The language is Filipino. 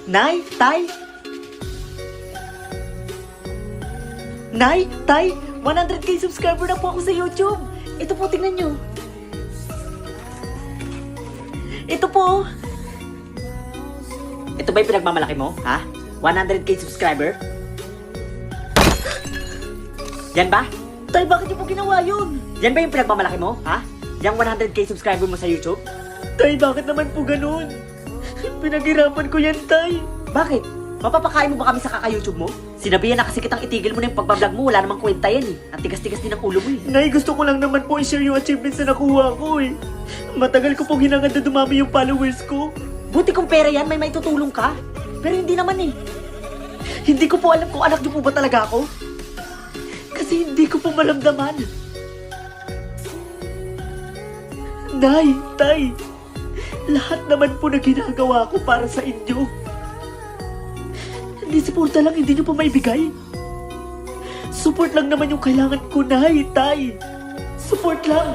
Nay, Tay! Nay, Tay! 100k subscriber na po ako sa YouTube! Ito po, tingnan nyo. Ito po. Ito ba yung pinagmamalaki mo, ha? 100k subscriber? Yan ba? Tay, bakit niyo po ginawa yun? Yan ba yung pinagmamalaki mo, ha? Yang 100k subscriber mo sa YouTube? Tay, bakit naman po ganun? Pinaghirapan ko yan, Tay. Bakit? Mapapakain mo ba kami sa kaka-YouTube mo? Sinabihan na kasi kitang itigil mo na yung pagbablog mo, wala namang kwenta yan eh. Ang tigas-tigas din ang ulo mo eh. Nay, gusto ko lang naman po i-share yung achievements na nakuha ko eh. Matagal ko pong hinangad na dumami yung followers ko. Buti kung pera yan, may maitutulong ka. Pero hindi naman eh. Hindi ko po alam kung anak niyo po ba talaga ako. Kasi hindi ko po malamdaman. Nay, Tay, lahat naman po na ginagawa ko para sa inyo. Hindi suporta lang, hindi nyo pa maibigay. Support lang naman yung kailangan ko, Nay, Tay. Support lang.